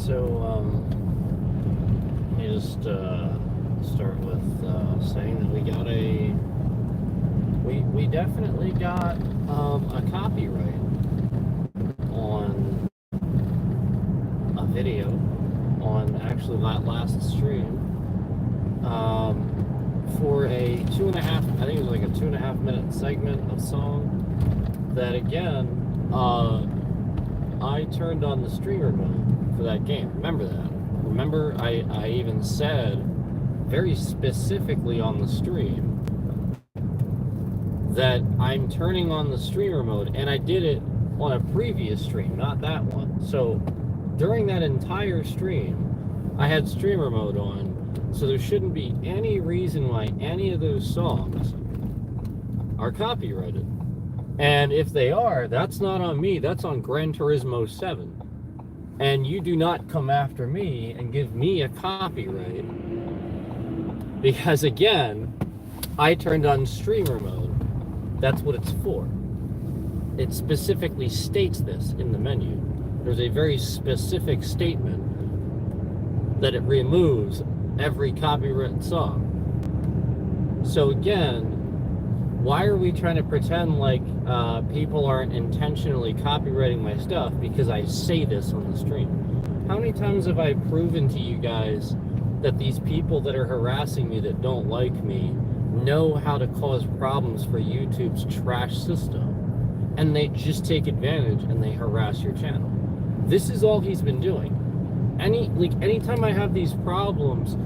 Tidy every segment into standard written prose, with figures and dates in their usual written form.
Let me just start with saying that we definitely got a copyright on a video on actually that last stream for a 2.5, I think it was like a 2.5 minute segment of song that again I turned on the streamer mode for that game. Remember that. Remember I even said very specifically on the stream that I'm turning on the streamer mode, and I did it on a previous stream, not that one. So during that entire stream, I had streamer mode on, so there shouldn't be any reason why any of those songs are copyrighted. And if they are, that's not on me, that's on Gran Turismo 7. And you do not come after me and give me a copyright, because again, I turned on streamer mode. That's what it's for. It specifically states this in the menu. There's a very specific statement that it removes every copyrighted song. So again, why are we trying to pretend like people aren't intentionally copywriting my stuff because I say this on the stream? How many times have I proven to you guys that these people that are harassing me, that don't like me, know how to cause problems for YouTube's trash system, and they just take advantage and they harass your channel? This is all he's been doing. Anytime I have these problems,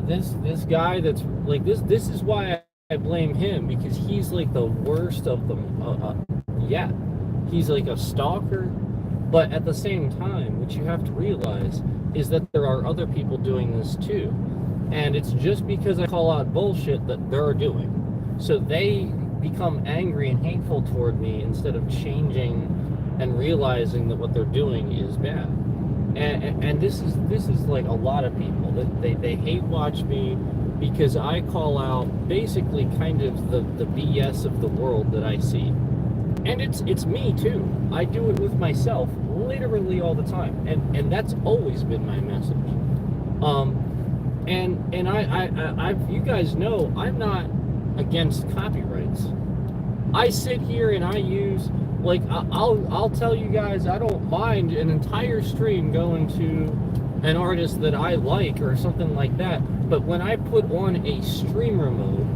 this guy that's like this is why I blame him, because he's like the worst of them. Yeah, he's like a stalker, but at the same time, what you have to realize is that there are other people doing this too. And it's just because I call out bullshit that they're doing. So they become angry and hateful toward me instead of changing and realizing that what they're doing is bad. And this is like a lot of people that they hate watch me because I call out basically kind of the BS of the world that I see. And it's me too. I do it with myself literally all the time. And that's always been my message. And I you guys know I'm not against copyrights. I sit here and I use, like, I'll tell you guys, I don't mind an entire stream going to an artist that I like or something like that. But when I put on a streamer mode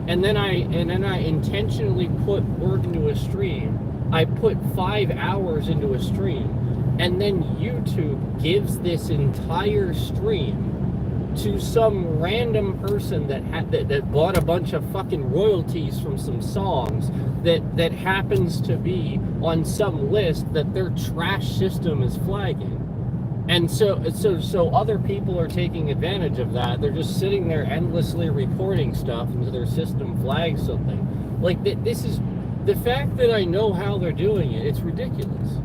and then I intentionally put work into a stream, I put 5 hours into a stream, and then YouTube gives this entire stream to some random person that bought a bunch of fucking royalties from some songs that happens to be on some list that their trash system is flagging. And so other people are taking advantage of that. They're just sitting there endlessly reporting stuff until their system flags something. Like, this is the fact that I know how they're doing it. It's ridiculous.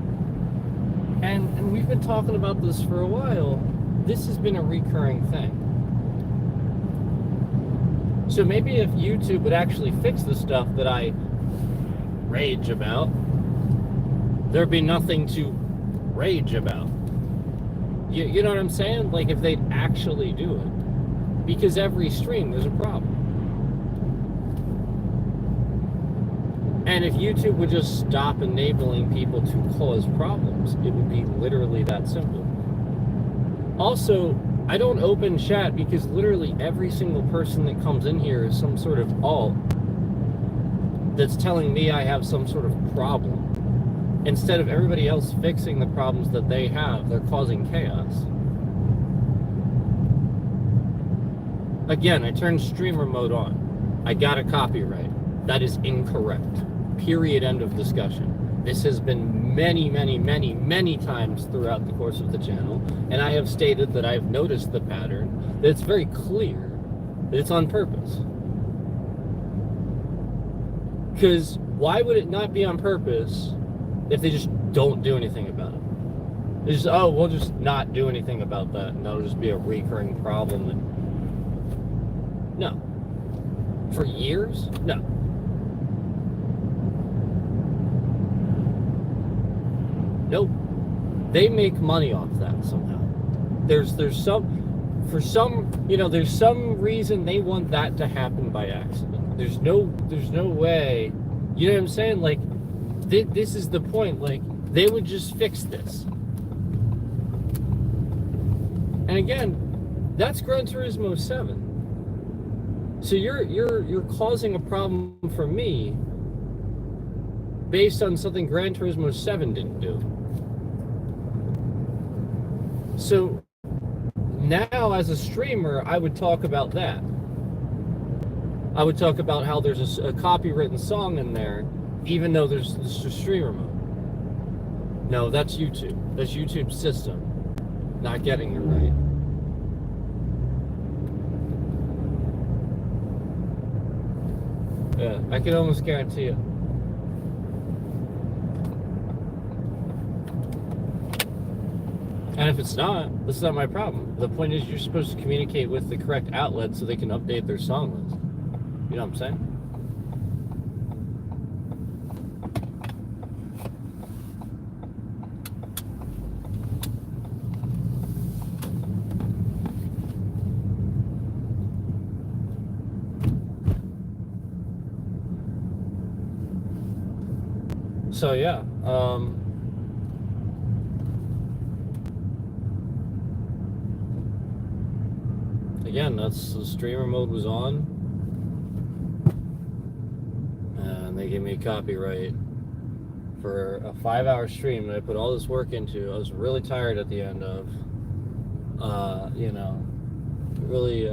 And we've been talking about this for a while. This has been a recurring thing. So maybe if YouTube would actually fix the stuff that I rage about, there'd be nothing to rage about. You know what I'm saying? Like, if they'd actually do it. Because every stream, there's a problem. And if YouTube would just stop enabling people to cause problems, it would be literally that simple. Also, I don't open chat because literally every single person that comes in here is some sort of alt that's telling me I have some sort of problem. Instead of everybody else fixing the problems that they have, they're causing chaos. Again, I turned streamer mode on. I got a copyright. That is incorrect. Period. End of discussion. This has been many, many, many, many times throughout the course of the channel, and I have stated that I've noticed the pattern, that it's very clear that it's on purpose. Because why would it not be on purpose if they just don't do anything about it? They just, oh, we'll just not do anything about that, and that'll just be a recurring problem. No. For years? No. Nope. They make money off that somehow. There's some, for some, there's some reason they want that to happen by accident. There's no way, you know what I'm saying? Like, this is the point. Like, they would just fix this. And again, that's Gran Turismo 7. So you're causing a problem for me based on something Gran Turismo 7 didn't do. So now, as a streamer, I would talk about that. I would talk about how there's a copywritten song in there, even though there's a streamer mode. No, that's YouTube. That's YouTube's system not getting it right. Yeah, I can almost guarantee it. And if it's not, this is not my problem. The point is, you're supposed to communicate with the correct outlet so they can update their song list. You know what I'm saying? So yeah, again, that's the streamer mode was on, and they gave me a copyright for a 5-hour stream that I put all this work into. I was really tired at the end of, really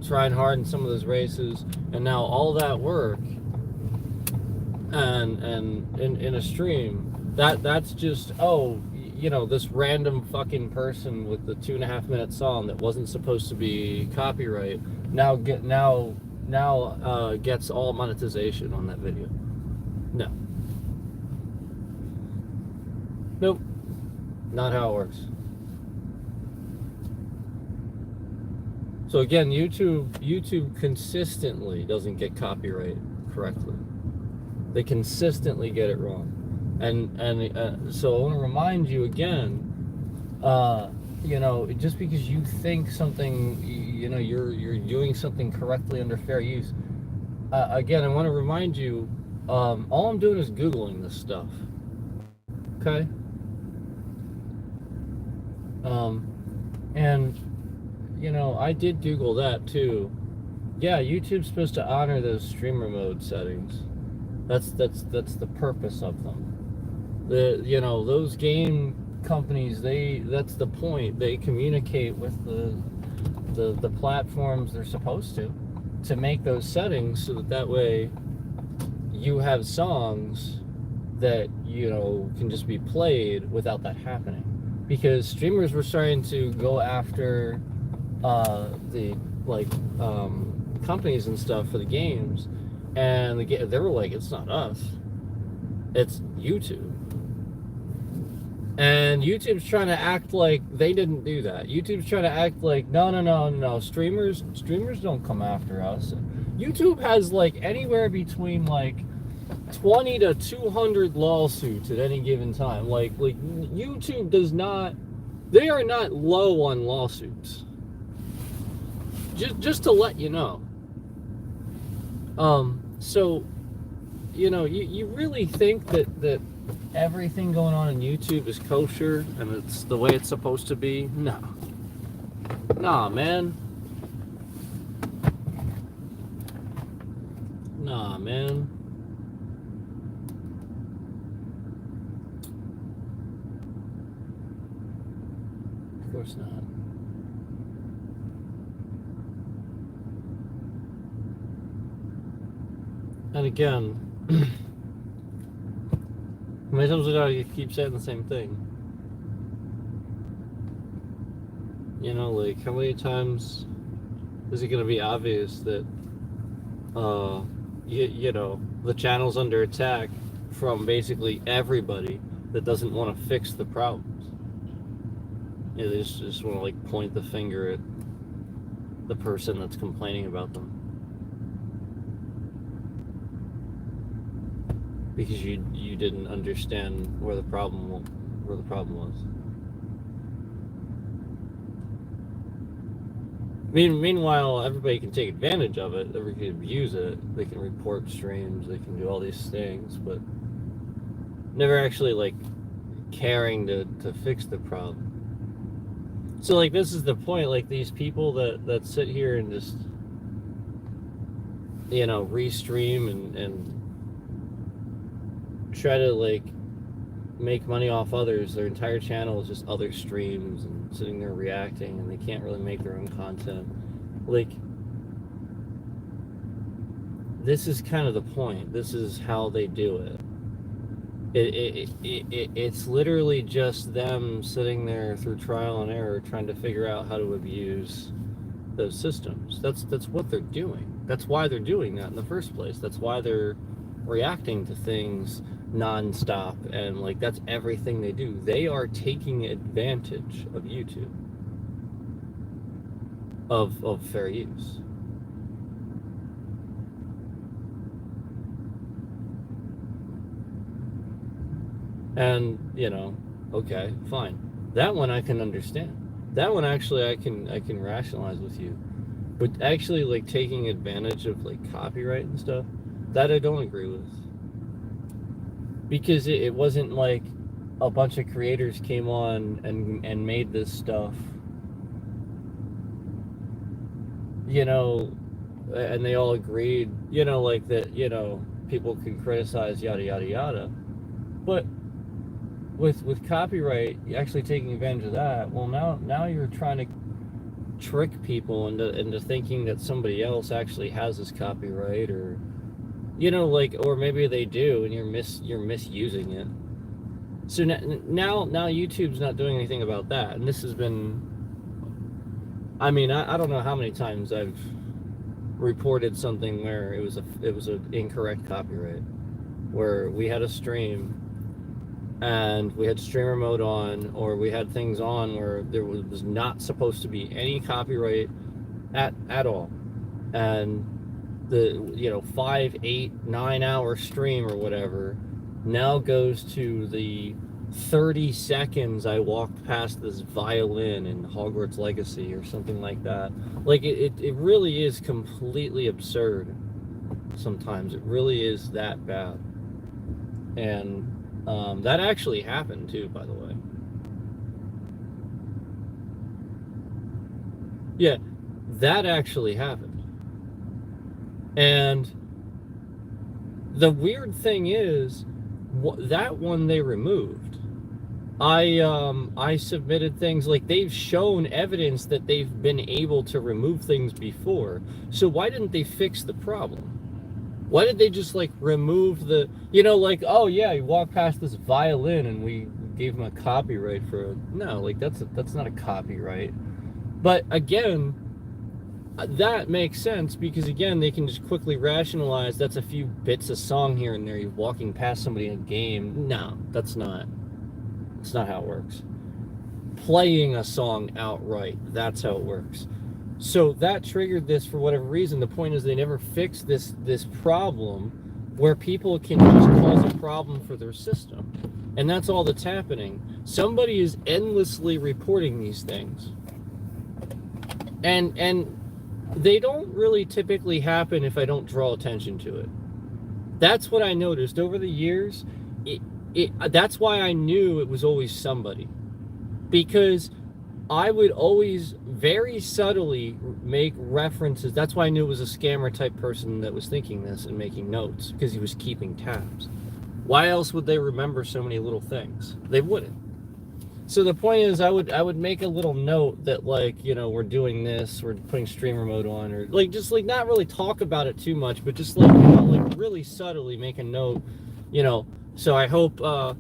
trying hard in some of those races, and now all that work and in a stream, that's just, this random fucking person with the 2.5-minute song that wasn't supposed to be copyright now gets all monetization on that video. No. Nope. Not how it works. So again, YouTube consistently doesn't get copyright correctly. They consistently get it wrong. And so I want to remind you again, just because you think something, you're doing something correctly under fair use. Again, I want to remind you, all I'm doing is Googling this stuff. Okay? And, I did Google that too. Yeah, YouTube's supposed to honor those streamer mode settings. That's the purpose of them. Those game companies, that's the point. They communicate with the platforms they're supposed to make those settings so that way you have songs that can just be played without that happening. Because streamers were starting to go after the companies and stuff for the games, and they were like, it's not us, it's YouTube. And YouTube's trying to act like they didn't do that. YouTube's trying to act like, no, streamers don't come after us. YouTube has anywhere between 20 to 200 lawsuits at any given time. YouTube does not, they are not low on lawsuits. Just to let you know. So, you really think that everything going on YouTube is kosher and it's the way it's supposed to be? No. Nah, man. Nah, man. Of course not. And again, how many times do I keep saying the same thing? How many times is it going to be obvious that, the channel's under attack from basically everybody that doesn't want to fix the problems? They just want to point the finger at the person that's complaining about them. Because you didn't understand where the problem was. Meanwhile, everybody can take advantage of it. Everybody can abuse it. They can report streams. They can do all these things, but never actually like caring to fix the problem. So like this is the point. Like these people that sit here and just restream and try to like make money off others. Their entire channel is just other streams and sitting there reacting, and they can't really make their own content. Like, this is kind of the point. This is how they do it. It's literally just them sitting there through trial and error trying to figure out how to abuse those systems. That's what they're doing. That's why they're doing that in the first place. That's why they're reacting to things non-stop, and like that's everything they do. They are taking advantage of YouTube, of fair use. And okay, fine, that one I can understand. That one actually I can rationalize with you. But actually like taking advantage of like copyright and stuff, that I don't agree with. Because it wasn't like a bunch of creators came on and made this stuff, and they all agreed, like that, people can criticize yada yada yada. But with copyright, actually taking advantage of that, well now you're trying to trick people into thinking that somebody else actually has this copyright, or or maybe they do and you're misusing it. So now YouTube's not doing anything about that, and this has been, I don't know how many times I've reported something where it was an incorrect copyright, where we had a stream and we had streamer mode on, or we had things on where there was not supposed to be any copyright at all, and the 5, 8, 9 hour stream or whatever now goes to the 30 seconds I walked past this violin in Hogwarts Legacy or something like that. Like it really is completely absurd sometimes. It really is that bad. And that actually happened too, by the way. Yeah, that actually happened. And the weird thing is, that one they removed. I submitted things, like they've shown evidence that they've been able to remove things before. So why didn't they fix the problem? Why did they just like remove the, like, oh yeah, you walk past this violin and we gave him a copyright for it. No, like that's not a copyright. But again, that makes sense, because again, they can just quickly rationalize that's a few bits of song here and there. You're walking past somebody in a game. No, that's not how it works. Playing a song outright, that's how it works. So that triggered this for whatever reason. The point is they never fixed this problem where people can just cause a problem for their system. And that's all that's happening. Somebody is endlessly reporting these things. And they don't really typically happen if I don't draw attention to it. That's what I noticed over the years. That's why I knew it was always somebody, because I would always very subtly make references. That's why I knew it was a scammer type person that was thinking this and making notes, because he was keeping tabs. Why else would they remember so many little things? They wouldn't. So the point is, I would make a little note that, like, we're doing this, we're putting streamer mode on, or like just like not really talk about it too much, but just like like really subtly make a note, So I hope, I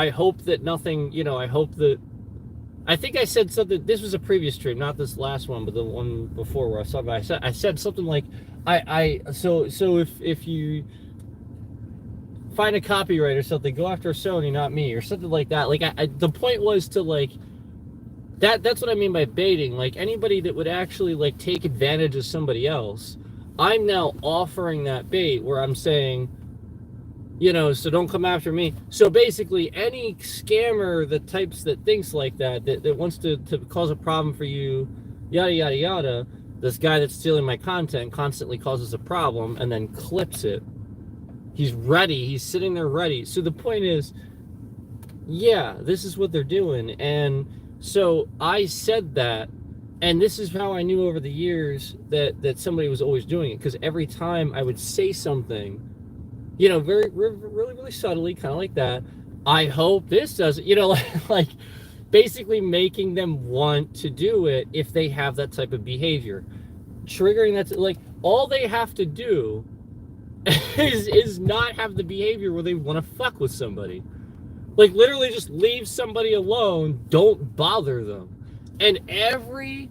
hope that nothing, I hope that. I think I said something. This was a previous stream, not this last one, but the one before where I said something like, so if you find a copyright or something, go after Sony, not me, or something like that. Like the point was to like that's what I mean by baiting. Like anybody that would actually like take advantage of somebody else, I'm now offering that bait where I'm saying, so don't come after me. So basically any scammer that thinks like that wants to cause a problem for you, yada yada yada. This guy that's stealing my content constantly causes a problem and then clips it. He's ready. He's sitting there ready. So the point is, yeah, this is what they're doing. And so I said that, and this is how I knew over the years that somebody was always doing it, because every time I would say something, you know, very really really subtly, kind of like that, I hope this doesn't, you know, like basically making them want to do it if they have that type of behavior, triggering that, like all they have to do is not have the behavior where they want to fuck with somebody. Like literally just leave somebody alone, don't bother them. And every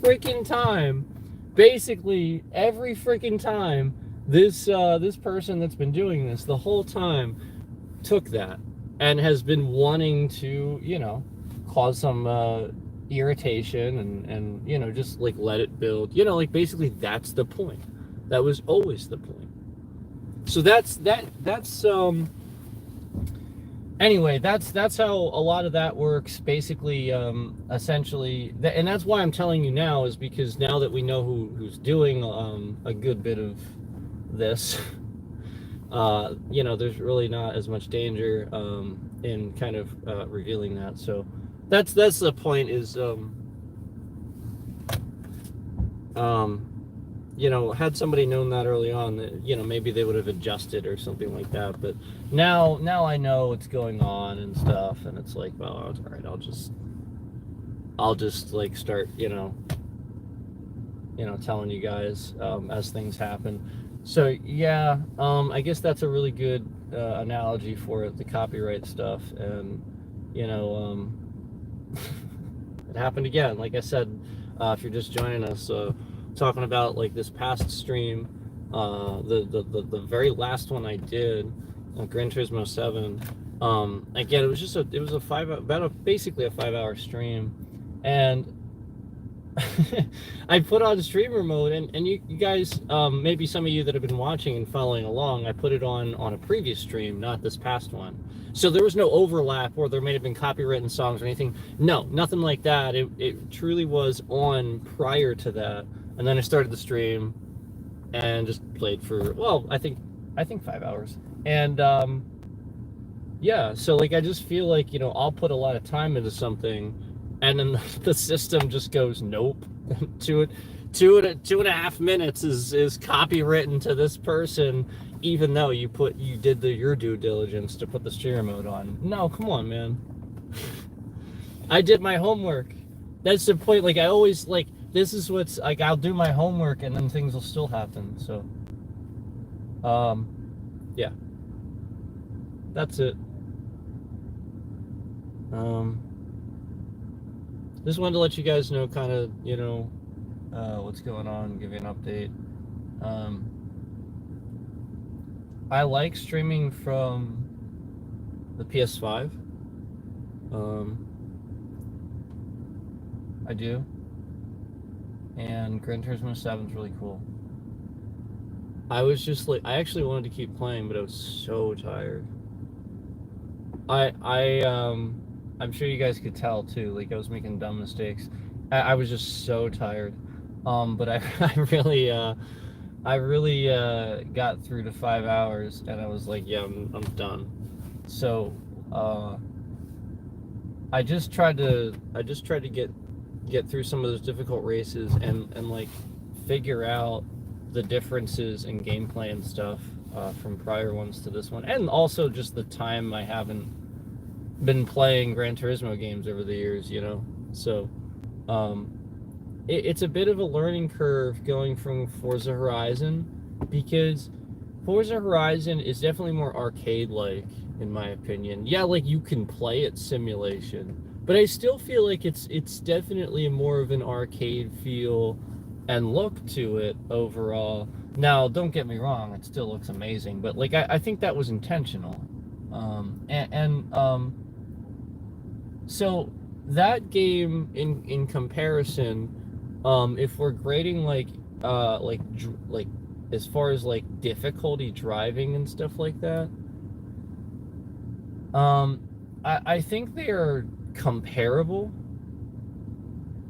freaking time, basically every freaking time, this person that's been doing this the whole time took that and has been wanting to, you know, cause some irritation and you know, just like let it build, you know, like basically that's the point. That was always the point. So that's anyway, that's how a lot of that works, basically. Essentially, and that's why I'm telling you now, is because now that we know who's doing a good bit of this, you know, there's really not as much danger in kind of revealing that. So that's the point, is you know, had somebody known that early on, that, you know, maybe they would have adjusted or something like that. But now I know what's going on and stuff, and it's like, well, it's all right. I'll just like start, you know, telling you guys as things happen. So yeah, I guess that's a really good analogy for it, the copyright stuff. And you know, it happened again. Like I said, if you're just joining us, talking about like this past stream, the very last one I did, Gran Turismo 7. Again, it was just basically a 5-hour stream, and I put on streamer mode, and you guys, maybe some of you that have been watching and following along, I put it on a previous stream, not this past one. So there was no overlap, or there may have been copywritten songs or anything. No, nothing like that. It truly was on prior to that. And then I started the stream and just played for, well, I think 5 hours. And yeah, so like I just feel like, you know, I'll put a lot of time into something, and then the system just goes, nope. 2.5 minutes is copywritten to this person, even though you did your due diligence to put the streamer mode on. No, come on, man. I did my homework. That's the point. Like I always, like, this is what's like, I'll do my homework and then things will still happen. So yeah, that's it. Just wanted to let you guys know, kind of, you know, what's going on, give you an update. I like streaming from the PS5. I do. And Gran Turismo 7 is really cool. I was just like, I actually wanted to keep playing, but I was so tired. I'm sure you guys could tell too, like I was making dumb mistakes. I was just so tired. But I really got through to 5 hours, and I was like, yeah, I'm done. So I just tried to get through some of those difficult races and like figure out the differences in gameplay and stuff from prior ones to this one, and also just the time I haven't been playing Gran Turismo games over the years, you know. So it's a bit of a learning curve going from Forza Horizon, because Forza Horizon is definitely more arcade-like, in my opinion. Yeah, like you can play it simulation, but I still feel like it's definitely more of an arcade feel and look to it overall. Now, don't get me wrong, it still looks amazing, but like I think that was intentional. So that game in comparison, if we're grading like as far as like difficulty driving and stuff like that, I think they are comparable.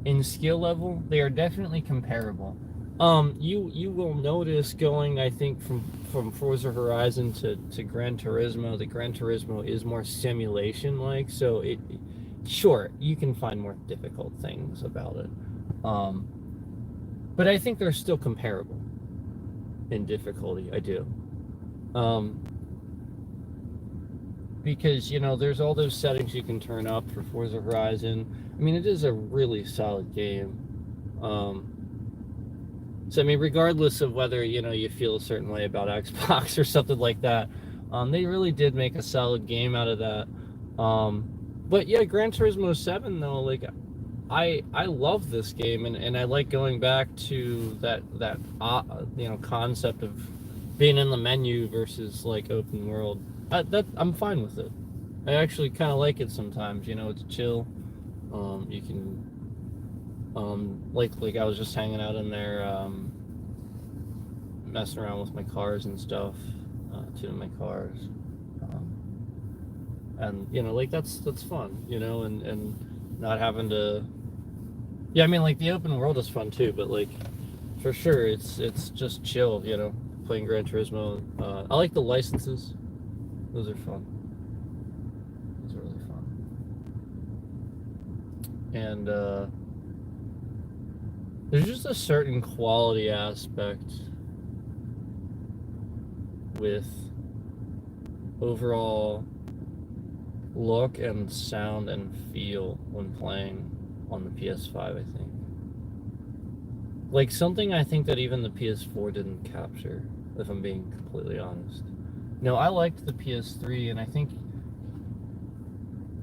in skill level, they are definitely comparable. You will notice going, I think, from Forza Horizon to Gran Turismo, the Gran Turismo is more simulation like, so sure, you can find more difficult things about it. But I think they're still comparable in difficulty. I do. Because, there's all those settings you can turn up for Forza Horizon. I mean, it is a really solid game. So, I mean, regardless of whether, you feel a certain way about Xbox or something like that, they really did make a solid game out of that. But yeah, Gran Turismo 7, though, like, I love this game, and I like going back to that concept of being in the menu versus, like, open world. I'm fine with it. I actually kind of like it sometimes, it's chill. You can, like I was just hanging out in there, messing around with my cars and stuff, tuning my cars, and like that's fun, and not having to. Yeah, I mean, like the open world is fun too, but like for sure, it's just chill, playing Gran Turismo. I like the licenses; those are fun. Those are really fun, and there's just a certain quality aspect with overall look and sound and feel when playing on the PS5, I think. Like something I think that even the PS4 didn't capture, if I'm being completely honest. No, I liked the PS3, and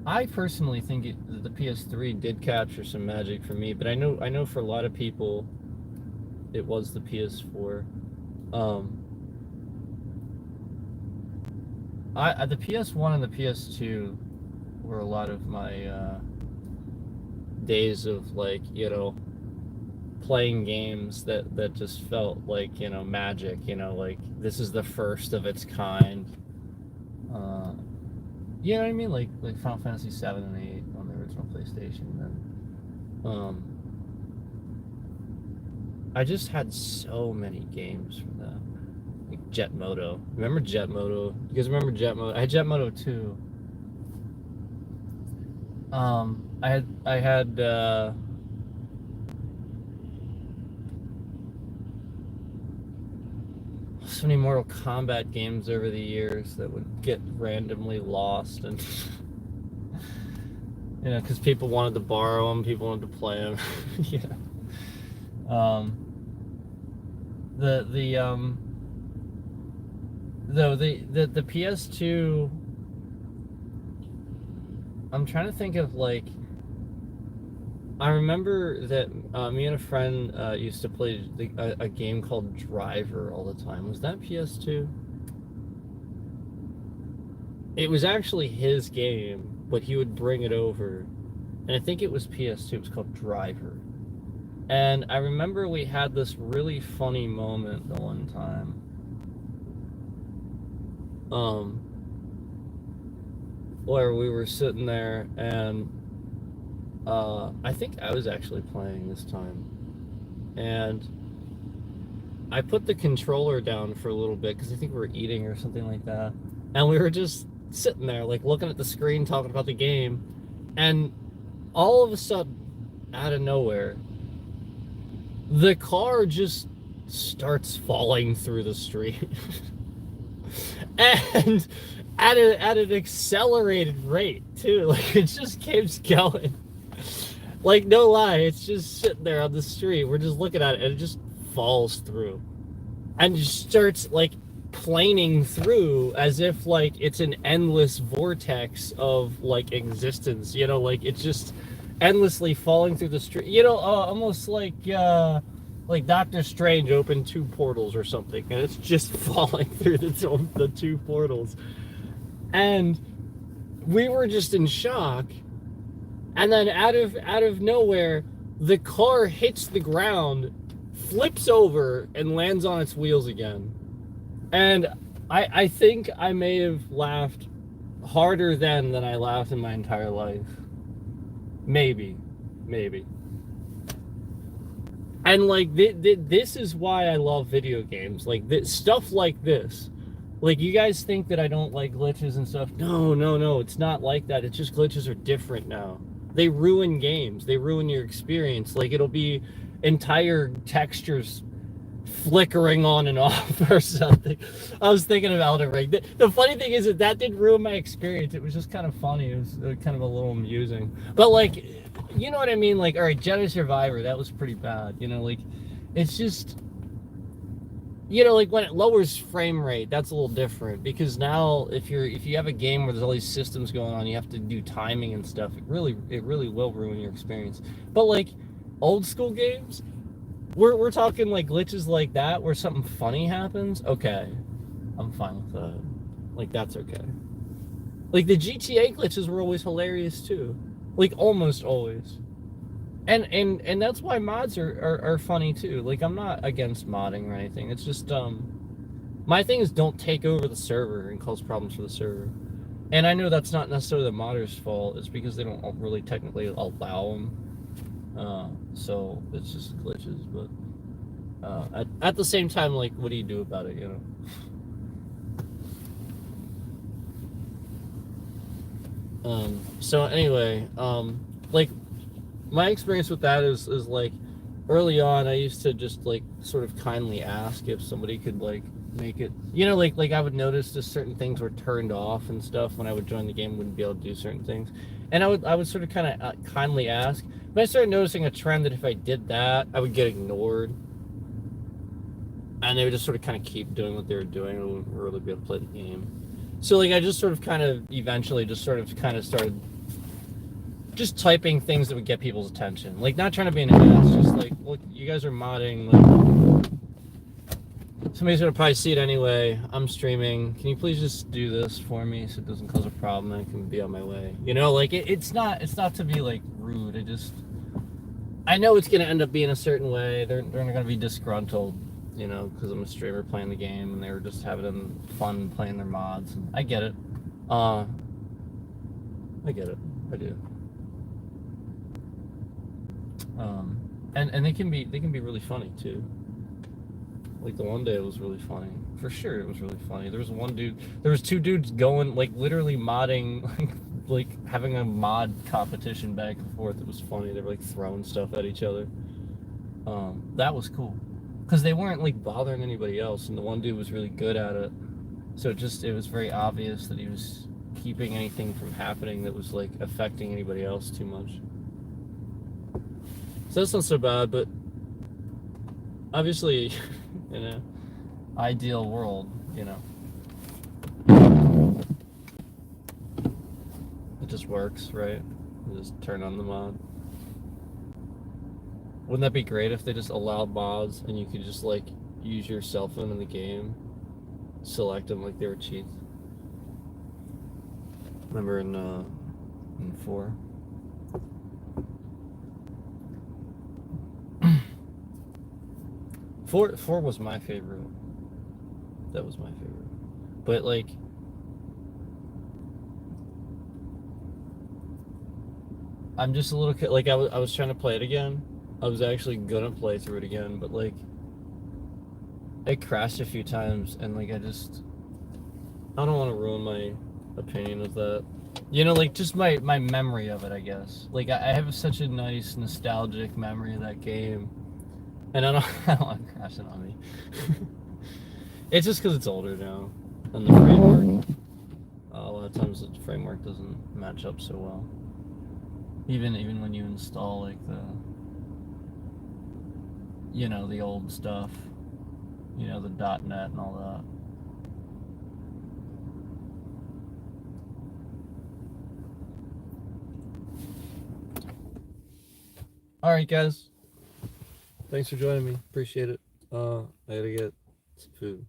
I personally think the PS3 did capture some magic for me, but I know for a lot of people it was the PS4. The PS1 and the PS2 were a lot of my days of, like, playing games that just felt like, magic, like this is the first of its kind. You know what I mean? Like Final Fantasy 7 and 8 on the original PlayStation. And I just had so many games from that. Like Jet Moto. Remember Jet Moto? You guys remember Jet Moto? I had Jet Moto 2. I had so many Mortal Kombat games over the years that would get randomly lost, and because people wanted to borrow them, people wanted to play them. The PS2. I'm trying to think of, like, I remember that me and a friend used to play a game called Driver all the time. Was that PS2? It was actually his game, but he would bring it over, and I think it was PS2. It was called Driver. And I remember we had this really funny moment the one time. Where we were sitting there, and I think I was actually playing this time, and I put the controller down for a little bit because I think we were eating or something like that, and we were just sitting there, like, looking at the screen, talking about the game, and all of a sudden, out of nowhere, the car just starts falling through the street. And at an accelerated rate too. Like, it just keeps going. Like, no lie, it's just sitting there on the street. We're just looking at it, and it just falls through, and just starts, like, planing through as if, like, it's an endless vortex of, like, existence. Like, it's just endlessly falling through the street. Almost like Doctor Strange opened 2 portals or something, and it's just falling through the 2 portals. And we were just in shock. And then out of nowhere, the car hits the ground, flips over, and lands on its wheels again. And I think I may have laughed harder then than I laughed in my entire life. Maybe. And like this is why I love video games. Like stuff like this. Like you guys think that I don't like glitches and stuff. No, no, no. It's not like that. It's just glitches are different now. They ruin games. They ruin your experience. Like it'll be entire textures flickering on and off or something. I was thinking of Elden Ring. The funny thing is that didn't ruin my experience. It was just kind of funny. It was kind of a little amusing. But like, you know what I mean? Like, all right, Jedi Survivor, that was pretty bad. You know, like, it's just, you know, like when it lowers frame rate, that's a little different because now if you have a game where there's all these systems going on, you have to do timing and stuff. It really will ruin your experience. But like old school games, we're talking like glitches like that where something funny happens. Okay, I'm fine with that. Like that's okay. Like the GTA glitches were always hilarious too. Like almost always. And that's why mods are funny too. Like I'm not against modding or anything. It's just my thing is don't take over the server and cause problems for the server. And I know that's not necessarily the modder's fault. It's because they don't really technically allow them. So it's just glitches. But at the same time, like, what do you do about it? You know. So anyway, like my experience with that is like early on I used to just like sort of kindly ask if somebody could like make it, you know, like I would notice just certain things were turned off and stuff when I would join the game, wouldn't be able to do certain things, and I would sort of kind of kindly ask, but I started noticing a trend that if I did that I would get ignored and they would just sort of kind of keep doing what they were doing and wouldn't really be able to play the game. So like I just sort of kind of eventually just sort of kind of started just typing things that would get people's attention. Like not trying to be an ass, just like, look, you guys are modding, like somebody's gonna probably see it anyway. I'm streaming. Can you please just do this for me so it doesn't cause a problem and I can be on my way? You know, like it's not to be like rude. I know it's gonna end up being a certain way. They're gonna be disgruntled, you know, because I'm a streamer playing the game and they were just having fun playing their mods. And I get it. I get it. I do. And they can be really funny too. Like the one day it was really funny. For sure it was really funny. There was two dudes going like literally modding, like having a mod competition back and forth. It was funny. They were like throwing stuff at each other. That was cool. Because they weren't like bothering anybody else, and the one dude was really good at it. So it was very obvious that he was keeping anything from happening that was like affecting anybody else too much. So that's not so bad, but obviously, in an ideal world, you know, it just works, right? You just turn on the mod. Wouldn't that be great if they just allowed mods and you could just like use your cell phone in the game, select them like they were cheats? Remember in 4? Four was my favorite. That was my favorite. But like, I'm just a little like I was trying to play it again. I was actually gonna play through it again, but like, it crashed a few times, and like I don't want to ruin my opinion of that. You know, like just my memory of it, I guess. Like I have such a nice nostalgic memory of that game. And I don't want to crash it on me. It's just because it's older now. And the framework, a lot of times the framework doesn't match up so well. Even when you install like you know, the old stuff, you know, the .NET and all that. All right, guys. Thanks for joining me. Appreciate it. I gotta get some food.